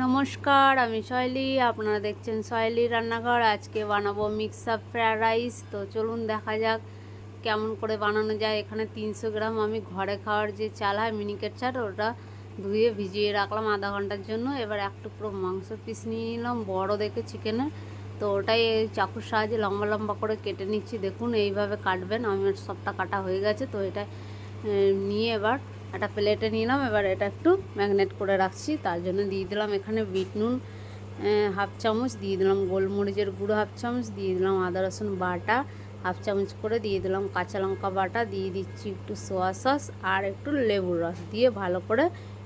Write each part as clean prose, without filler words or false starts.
নমস্কার, আমি শৈলী। আপনারা দেখছেন শৈলী রান্নাঘর। আজকে বানাবো মিক্স আপ ফ্রায়েড রাইস। তো চলুন দেখা যাক কেমন করে বানানো যায়। এখানে 300 গ্রাম আমি ঘরে খাওয়ার যে চাল হয় মিনিকেট চাল, ওটা ধুয়ে ভিজিয়ে রাখলাম আধা ঘন্টার জন্য। এবার এক টুকরো মাংস পিস নিয়ে নিলাম বড় দেখে চিকেনের। তো ওটাই এই চাকুর সাহায্যে লম্বা লম্বা করে কেটে নিচ্ছি। দেখুন এইভাবে কাটবেন। আমার সবটা কাটা হয়ে গেছে। তো এটা নিয়ে এবার একটা প্লেটে নিলাম। এবার এটা একটু ম্যাগনেট করে রাখছি। তার জন্য দিয়ে দিলাম এখানে বিট নুন হাফ চামচ, দিয়ে দিলাম গোলমরিচের গুঁড়ো হাফ চামচ, দিয়ে দিলাম আদা রসুন বাটা হাফ চামচ করে, দিয়ে দিলাম কাঁচা লঙ্কা বাটা, দিয়ে দিচ্ছি একটু সোয়া সস আর একটু লেবুর রস দিয়ে ভালো করে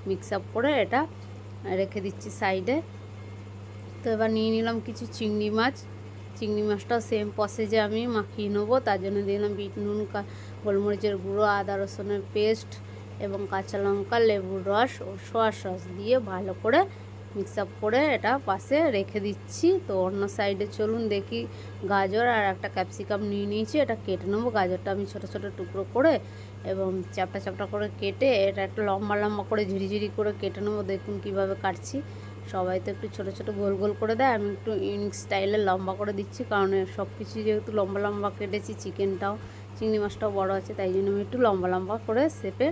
মিক্স আপ করে এটা রেখে দিচ্ছি সাইডে। তো এবার নিয়ে নিলাম কিছু চিংড়ি মাছ। চিংড়ি মাছটাও সেম প্রসেসে আমি মাখিয়ে নেবো। তার জন্য দিলাম বিট নুন, গোলমরিচের গুঁড়ো, আদা রসুনের পেস্ট এবং কাঁচা লঙ্কা, লেবুর রস ও সোয়া সস দিয়ে ভালো করে মিক্স আপ করে এটা পাশে রেখে দিচ্ছি। তো অন্য সাইডে চলুন দেখি গাজর আর একটা ক্যাপসিকাম নিয়ে নিয়েছি, এটা কেটে নেবো। গাজরটা আমি ছোটো ছোটো টুকরো করে এবং চ্যাপটা চ্যাপটা করে কেটে এটা একটা লম্বা লম্বা করে ঝিরিঝিরি করে কেটে নেবো। দেখুন কীভাবে কাটছি। সবাই তো একটু ছোটো ছোটো গোল গোল করে দেয়, আমি একটু ইউনিক স্টাইলে লম্বা করে দিচ্ছি, কারণ সব কিছু যেহেতু লম্বা লম্বা কেটেছি, চিকেনটাও চিংড়ি মাছটাও বড় আছে, তাই জন্য আমি একটু লম্বা লম্বা করে শেপে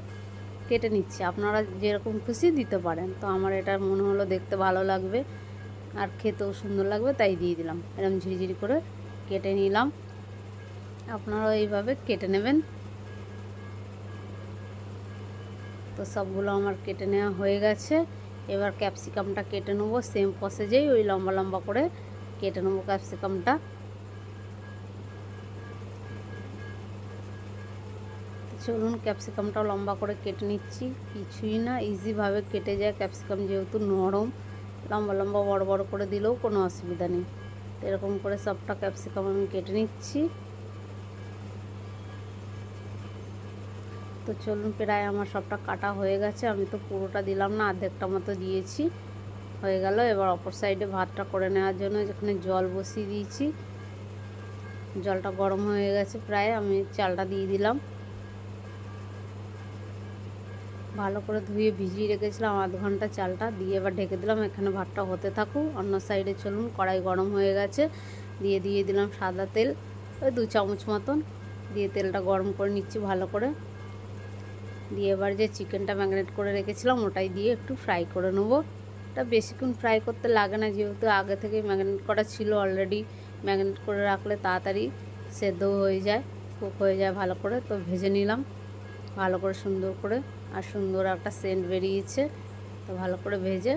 কেটে নিচ্ছি। আপনারা যেরকম খুশি দিতে পারেন। তো আমার এটা মনে হলো দেখতে ভালো লাগবে আর খেতেও সুন্দর লাগবে, তাই দিয়ে দিলাম। এরকম ঝিরিঝিরি করে কেটে নিলাম। আপনারাও এইভাবে কেটে নেবেন। তো সবগুলো আমার কেটে নেওয়া হয়ে গেছে। এবার ক্যাপসিকামটা কেটে নেবো সেম প্রসেসেই, ওই লম্বা লম্বা করে কেটে নেবো ক্যাপসিকামটা। চলুন ক্যাপসিকামটাও লম্বা করে কেটে নিচ্ছি। কিছুই না, ইজিভাবে কেটে যায় ক্যাপসিকাম, যেহেতু নরম। লম্বা লম্বা বড় বড় করে দিলেও কোনো অসুবিধা নেই। এরকম করে সবটা ক্যাপসিকাম আমি কেটে নিচ্ছি। তো চলুন, প্রায় আমার সবটা কাটা হয়ে গেছে। আমি তো পুরোটা দিলাম না, অর্ধেকটা মতো দিয়েছি। হয়ে গেল। এবার অপর সাইডে ভাতটা করে নেওয়ার জন্য যেখানে জল বসিয়ে দিয়েছি, জলটা গরম হয়ে গেছে প্রায়, আমি চালটা দিয়ে দিলাম। ভালো করে ধুয়ে ভিজিয়ে রেখেছিলাম আধ ঘন্টা চালটা, দিয়ে এবার ঢেকে দিলাম। এখানে ভাতটা হতে থাকুক। অন্য সাইডে চলুন, কড়াই গরম হয়ে গেছে, দিয়ে দিলাম সাদা তেল, ওই 2 চামচ মতন দিয়ে তেলটা গরম করে নিচ্ছি ভালো করে। দিয়ে এবার যে চিকেনটা ম্যারিনেট করে রেখেছিলাম ওটাই দিয়ে একটু ফ্রাই করে নেবো। এটা বেশিক্ষণ ফ্রাই করতে লাগে না, যেহেতু আগে থেকে ম্যারিনেট করা ছিল অলরেডি। ম্যারিনেট করে রাখলে তাড়াতাড়ি সেদ্ধ হয়ে যায়, কুক হয়ে যায় ভালো করে। তো ভেজে নিলাম ভালো করে সুন্দর করে, আর সুন্দর একটা সেন্ট বেরিয়েছে। তো ভালো করে ভেজে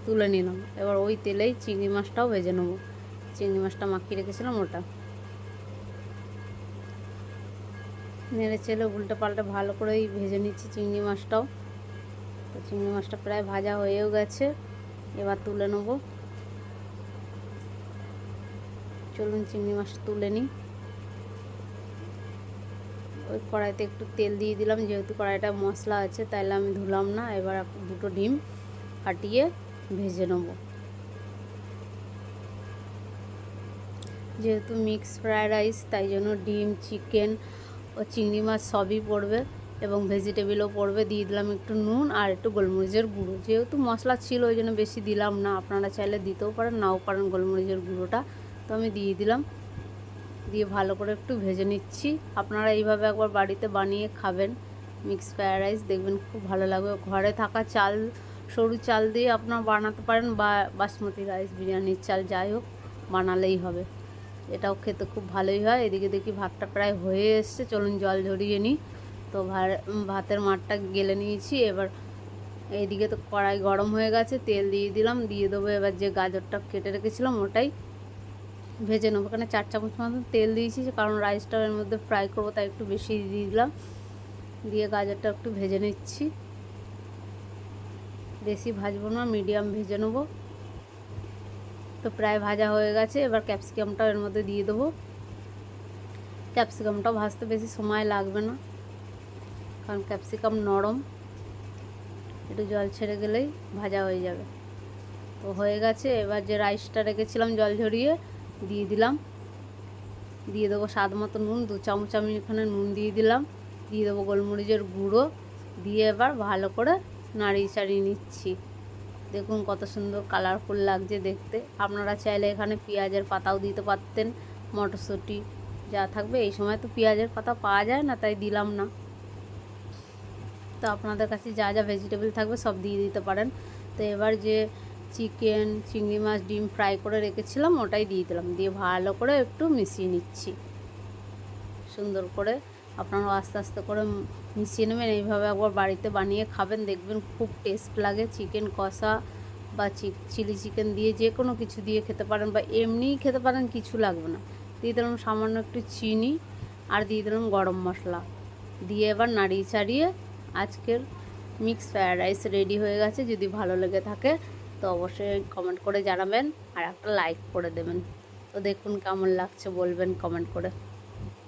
তুলে নিলাম। এবার ওই তেলেই চিংড়ি মাছটাও ভেজে নেবো। চিংড়ি মাছটা মাখিয়ে রেখেছিলাম ওটা নেড়ে চেড়ে উল্টে পাল্টে ভালো করেই ভেজে নিচ্ছি চিংড়ি মাছটাও। তো চিংড়ি মাছটা প্রায় ভাজা হয়েও গেছে, এবার তুলে নেবো। চলুন চিংড়ি মাছটা তুলে নিই। ওই কড়াইতে একটু তেল দিয়ে দিলাম, যেহেতু কড়াইটা মশলা আছে তাইলে আমি ধুলাম না। এবার 2টো ডিম ফাটিয়ে ভেজে নেব। যেহেতু মিক্স ফ্রায়েড রাইস, তাই জন্য ডিম, চিকেন ও চিংড়ি মাছ সবই পড়বে এবং ভেজিটেবলও পড়বে। দিয়ে দিলাম একটু নুন আর একটু গোলমরিচের গুঁড়ো। যেহেতু মশলা ছিল ওই জন্য বেশি দিলাম না, আপনারা চাইলে দিতেও পারেন নাও পারেন গোলমরিচের গুঁড়োটা। তো আমি দিয়ে দিলাম, দিয়ে ভালো করে একটু ভেজে নিচ্ছি। আপনারা এইভাবে একবার বাড়িতে বানিয়ে খাবেন মিক্স ফ্রায়েড রাইস, দেখবেন খুব ভালো লাগবে। ঘরে থাকা চাল, সরু চাল দিয়ে আপনারা বানাতে পারেন, বা বাসমতি রাইস, বিরিয়ানির চাল, যাই হোক বানালেই হবে। এটাও খেতে খুব ভালোই হয়। এদিকে দেখি ভাতটা প্রায় হয়ে এসছে, চলুন জল ঝরিয়ে নিই। তো ভাতের মাঠটা গেলে নিয়েছি। এবার এইদিকে তো কড়াই গরম হয়ে গেছে, তেল দিয়ে দিলাম, দিয়ে দেবো এবার যে গাজরটা কেটে রেখেছিলাম ওটাই ভেজে নেবো। এখানে 4 চামচ মতন তেল দিয়েছি, কারণ রাইসটা এর মধ্যে ফ্রাই করবো, তাই একটু বেশি দিয়ে দিলাম। দিয়ে গাজরটা একটু ভেজে নিচ্ছি, বেশি ভাজবো না, মিডিয়াম ভেজে নেবো। তো প্রায় ভাজা হয়ে গেছে। এবার ক্যাপসিকামটাও এর মধ্যে দিয়ে দেবো। ক্যাপসিকামটাও ভাজতে বেশি সময় লাগবে না, কারণ ক্যাপসিকাম নরম, একটু জল ছেড়ে গেলেই ভাজা হয়ে যাবে। তো হয়ে গেছে। এবার যে রাইসটা রেখেছিলাম জল ঝরিয়ে দিয়ে দিলাম, দিয়ে দেবো স্বাদ মতো নুন, 2 চামচ আমি এখানে নুন দিয়ে দিলাম, দিয়ে দেবো গোলমরিচের গুঁড়ো, দিয়ে এবার ভালো করে নাড়িয়ে চাড়িয়ে নিচ্ছি। দেখুন কত সুন্দর কালারফুল লাগছে দেখতে। আপনারা চাইলে এখানে পেঁয়াজের পাতাও দিতে পারতেন, মটরশুঁটি যা থাকবে। এই সময় তো পেঁয়াজের পাতা পাওয়া যায় না, তাই দিলাম না। তো আপনাদের কাছে যা যা ভেজিটেবল থাকবে সব দিয়ে দিতে পারেন। তো এবার যে চিকেন, চিংড়ি মাছ, ডিম ফ্রাই করে রেখেছিলাম ওটাই দিয়ে দিলাম, দিয়ে ভালো করে একটু মিশিয়ে নিচ্ছি। সুন্দর করে আপনারা আস্তে আস্তে করে মিশিয়ে নেবেন। এইভাবে একবার বাড়িতে বানিয়ে খাবেন, দেখবেন খুব টেস্ট লাগে। চিকেন কষা বা চিলি চিকেন দিয়ে যে কোনো কিছু দিয়ে খেতে পারেন, বা এমনিই খেতে পারেন, কিছু লাগবে না। দিয়ে দিলাম সামান্য একটু চিনি আর দিয়ে দিলাম গরম মশলা, দিয়ে এবার নাড়িয়ে চাড়িয়ে আজকের মিক্স ফ্রায়েড রাইস রেডি হয়ে গেছে। যদি ভালো লেগে থাকে তো অবশ্যই কমেন্ট করে জানাবেন আর একটা লাইক করে দেবেন। তো দেখুন কেমন লাগছে বলবেন কমেন্ট করে।